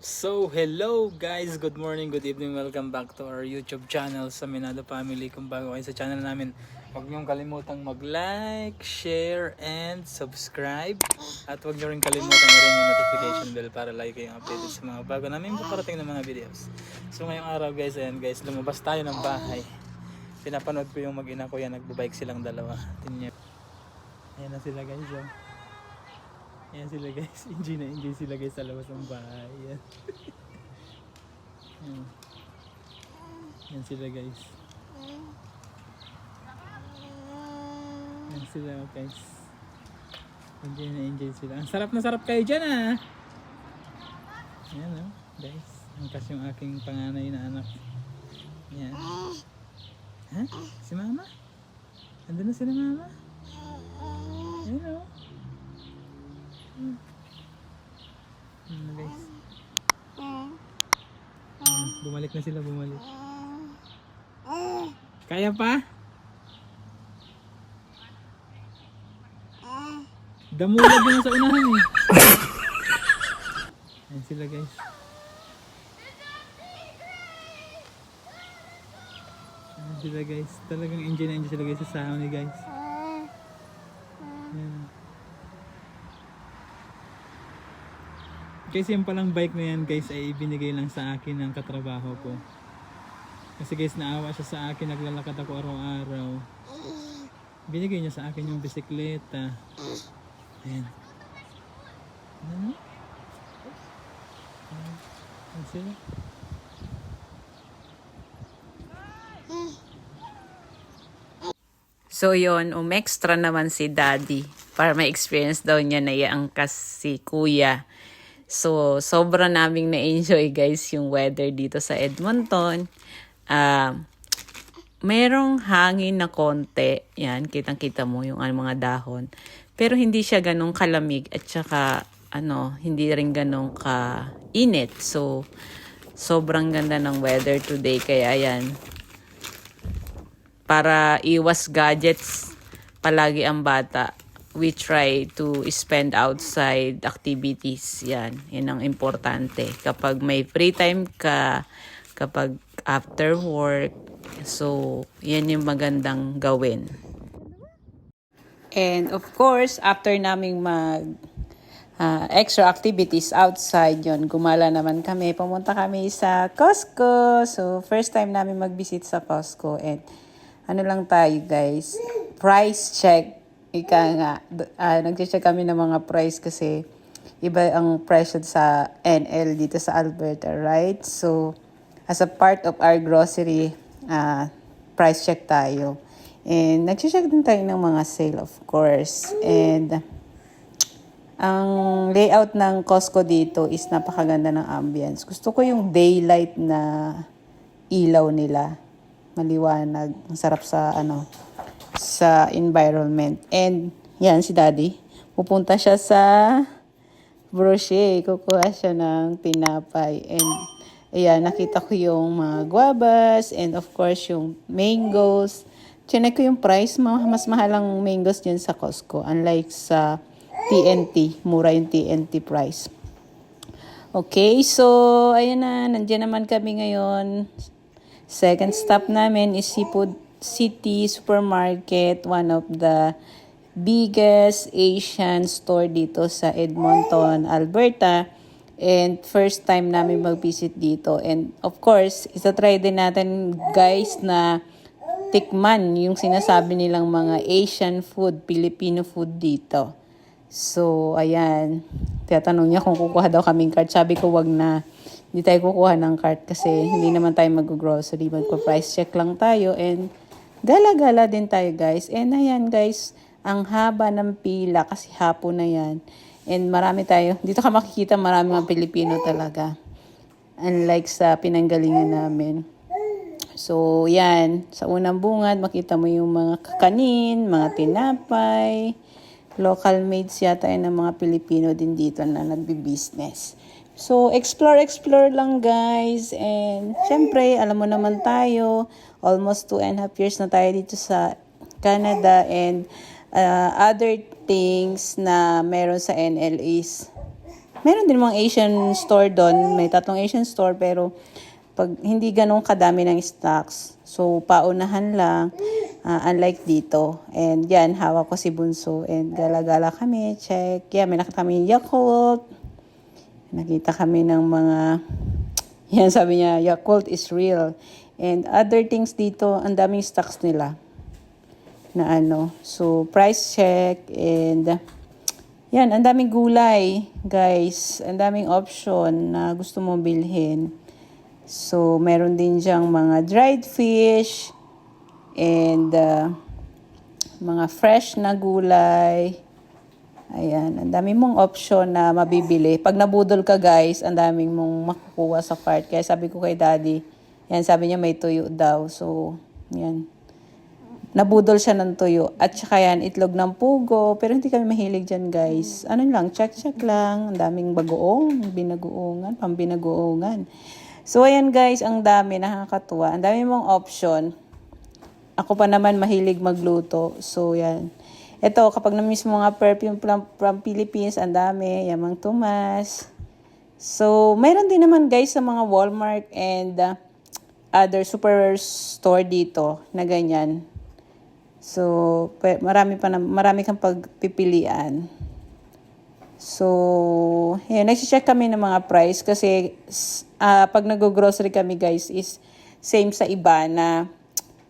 So, hello guys! Good morning, good evening, welcome back to our YouTube channel sa Minado Family. Kung bago kayo sa channel namin, huwag niyong kalimutang mag-like, share, and subscribe. At huwag niyo rin kalimutan i-ring yung notification bell para lagi kayong updated sa mga bago namin paparating na mga videos. So, ngayong araw guys, ayan guys, lumabas tayo ng bahay. Pinapanood ko yung mag-ina ko yan, nagbabike silang dalawa. Tingnan niyo. Ayan na sila guys, oh. Ayan sila guys, enjoy na enjoy sila guys sa labas ng bahay. Ayan. Ayan. Ayan sila guys. Ayan sila guys. Enjoy na enjoy sila. Ang sarap na sarap kayo dyan ah. Ayan oh, guys. Angkas yung aking panganay na anak. Ayan. Ha? Si mama? Andun na sila mama? Ayan oh. Guys. Bumalik na sila, bumalik. Kaya pa? Damulag na sa unahan eh. Ayan sila guys. Ayan sila guys. Talagang enjoy na enjoy sila guys sa sahon ni guys. Ayan. Kasi yung palang bike na yan guys ay ibinigay lang sa akin ng katrabaho ko. Kasi guys naawa siya sa akin, naglalakad ako araw-araw. Binigay niya sa akin yung bisikleta. Ayan. Ano? Ayan sila. So yon, umextra naman si Daddy para ma-experience daw niya na iangkas si Kuya. So, sobra naming na-enjoy guys yung weather dito sa Edmonton. Merong hangin na konti. Yan, kitang-kita mo yung mga dahon. Pero hindi siya ganong kalamig at saka hindi rin ganong ka-init. So, sobrang ganda ng weather today. Kaya yan, para iwas gadgets palagi ang bata, we try to spend outside activities. Yan ang importante. Kapag may free time ka, kapag after work, so yan yung magandang gawin. And of course, after naming extra activities outside, yon gumala naman kami. Pumunta kami sa Costco. So first time namin mag-visit sa Costco. And ano lang tayo guys, price check. Ika nga, nag-check kami ng mga price kasi iba ang presyo sa NL dito sa Alberta, right? So, as a part of our grocery, price check tayo. And nag-check din tayo ng mga sale, of course. And ang layout ng Costco dito is napakaganda ng ambience. Gusto ko yung daylight na ilaw nila. Maliwanag. Ang sarap sa sa environment. And yan si Daddy, pupunta siya sa Brochet, kukuha siya ng tinapay. And ayan, nakita ko yung mga guavas and of course yung mangoes. Chinek ko yung price, mas mahal ang mangoes dyan sa Costco, unlike sa TNT, mura yung TNT price. Okay, so ayan na, nandiyan naman kami ngayon. Second stop namin is Seafood City Supermarket, one of the biggest Asian store dito sa Edmonton, Alberta. And first time namin mag-visit dito. And of course, isa-try din natin guys na tikman yung sinasabi nilang mga Asian food, Filipino food dito. So, ayan. Tinatanong niya kung kukuha daw kaming cart. Sabi ko, wag na. Hindi tayo kukuha ng cart kasi hindi naman tayo mag-grocery. Magpa-price check lang tayo and gala-gala din tayo guys. And ayan guys, ang haba ng pila kasi hapon na yan. And marami tayo. Dito ka makikita marami mga Pilipino talaga. Unlike sa pinanggalingan namin. So yan, sa unang bungad makita mo yung mga kakanin, mga tinapay. Local maids yata yan ng mga Pilipino din dito na nagbi-business. So, explore lang guys. And, syempre, alam mo naman tayo, almost 2.5 years na tayo dito sa Canada. And, other things na meron sa NL is Meron din mga Asian store doon. May 3 Asian store pero pag hindi ganun kadami ng stocks. So, paunahan lang. Unlike dito. And yan, hawak ko si Bunso. And gala-gala kami. Check. Yan, may nakita kami yung Yakult. Nakita kami ng mga... Yan, sabi niya, Yakult is real. And other things dito, ang daming stocks nila. Na ano. So, price check. And... Yan, ang daming gulay, guys. Ang daming option na gusto mong bilhin. So, meron din diyang mga dried fish and mga fresh na gulay. Ayan, ang daming mong option na mabibili. Pag nabudol ka, guys, ang daming mong makukuha sa cart. Kaya sabi ko kay Daddy, yan, sabi niya may tuyo daw. So, yan. Nabudol siya ng tuyo. At saka yan, itlog ng pugo. Pero hindi kami mahilig dyan, guys. Ano lang, check lang. Ang daming bagoong, binagoongan, pambinagoongan. So, ayan guys, ang dami, nakakatuwa. Ang dami mong option. Ako pa naman mahilig magluto. So, yan. Ito, kapag na-miss mo nga perfume from Philippines, ang dami. Yamang Tomas. So, mayroon din naman guys sa mga Walmart and other superstore dito na ganyan. So, marami kang pagpipilian. So, yan, nag-check kami ng mga price kasi pag nag-grocery kami guys is same sa iba na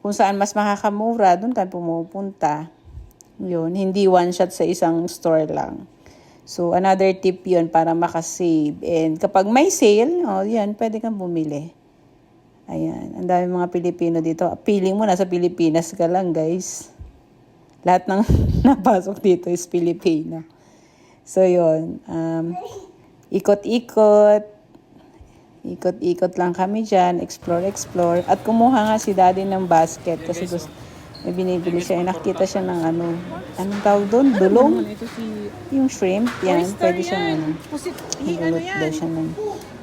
kung saan mas makakamura, doon kami pumupunta. Yun, hindi one shot sa isang store lang. So, another tip yun para makasave. And kapag may sale, yan, pwede kang bumili. Ayan, ang dami mga Pilipino dito. Feeling mo nasa Pilipinas ka lang, guys. Lahat ng napasok dito is Pilipino. So, yun. Ikot-ikot. Ikot-ikot lang kami dyan. Explore. At kumuha nga si Daddy ng basket kasi gusto, may binibili siya. Nakita siya ng anong tawag doon? Dulong? Yung shrimp. Yan, pwede siya Nagulot daw siya ng...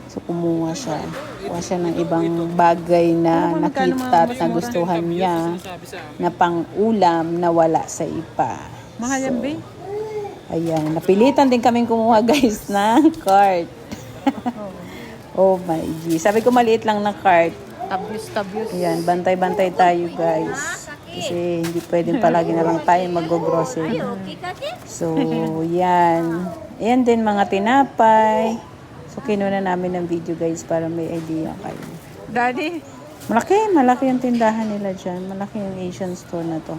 So, kumuha siya. Kuha siya ng ibang bagay na nakita at nagustuhan niya na pang-ulam na wala sa ipa. Mahal yan, be? Ayan. Napilitan din kaming kumuha, guys, ng cart. Oh my G. Sabi ko maliit lang na cart. Tabyos. Ayan. Bantay-bantay tayo, guys. Kasi hindi pwedeng palagi na lang tayo mag-grocery. So, yan. Ayan din mga tinapay. So, kinuna namin ng video guys para may idea kayo. Daddy? Malaki yung tindahan nila dyan. Malaki yung Asian store na to.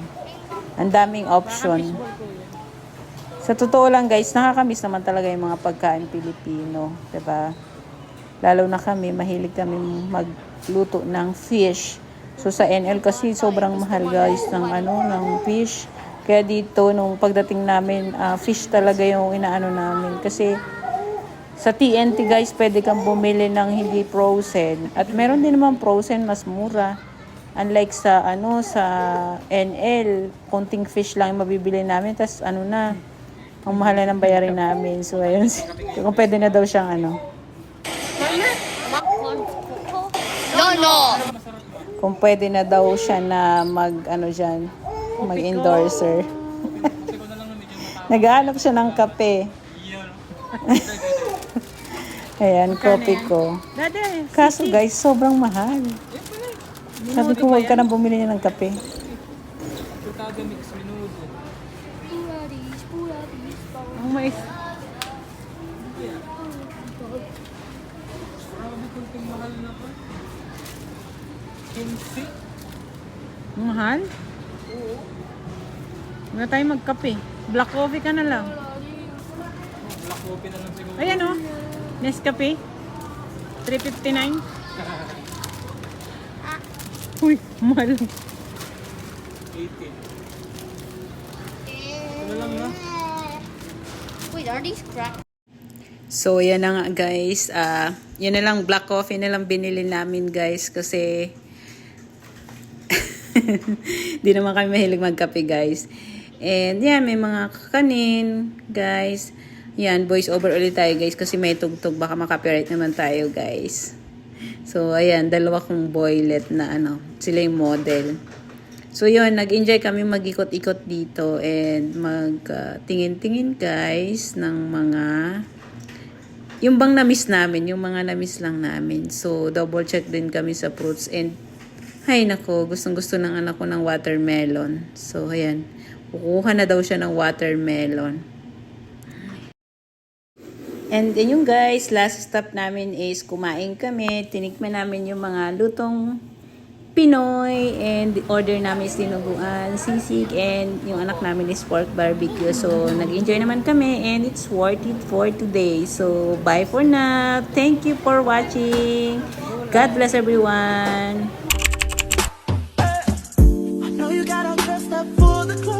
Ang daming option. Sa totoo lang guys, nakakamiss naman talaga yung mga pagkain Pilipino. Diba? Lalo na kami, mahilig kami magluto ng fish. So, sa NL kasi sobrang mahal guys ng fish. Kaya dito, nung pagdating namin, fish talaga yung inaano namin. Kasi, sa TNT guys, pwede kang bumili ng hindi frozen. At meron din naman frozen, mas mura. Unlike sa sa NL, konting fish lang yung mabibili namin. Tapos ang mahal na ng bayarin namin. So ayun, kung pwede na daw siyang No. Kung pwede na daw siya na mag-endorser. Naghahanap siya ng kape. Ayan, kopi ko. Daddy, Kaso guys, sobrang mahal. Sabi ko, huwag ka nang bumili niya ng kape. Furtada mix menudo. oh my... Grabe kung mahal na pa. 15? Mahal? Oo. Wala tayo magkape. Black coffee ka na lang. Black coffee na lang siguro. Ayan o. Nescafe. 359. Uy, mahal. 18. Ito na lang na. Wait, are these cracked? So, yan na nga guys. Yan na lang, black coffee na lang binili namin guys. Kasi, di naman kami mahilig magkape guys. And yan, may mga kakanin guys. Yan, voice over ulit tayo guys. Kasi may tugtog, baka makapiright naman tayo guys. So, ayan, dalawa kong boylet na sila yung model. So, yun, nag-enjoy kami mag-ikot-ikot dito and mag-tingin-tingin guys ng mga yung bang na-miss namin, yung mga na-miss lang namin. So, double check din kami sa fruits. And, hay nako, gustong-gusto ng anak ko ng watermelon. So, ayan. Kukuha na daw siya ng watermelon. And then yung guys, last stop namin is kumain kami. Tinikman namin yung mga lutong Pinoy. And order namin is dinuguan, sisig, and yung anak namin is pork barbecue. So, nag-enjoy naman kami and it's worth it for today. So, bye for now. Thank you for watching. God bless everyone. I know you got all dressed up for the club.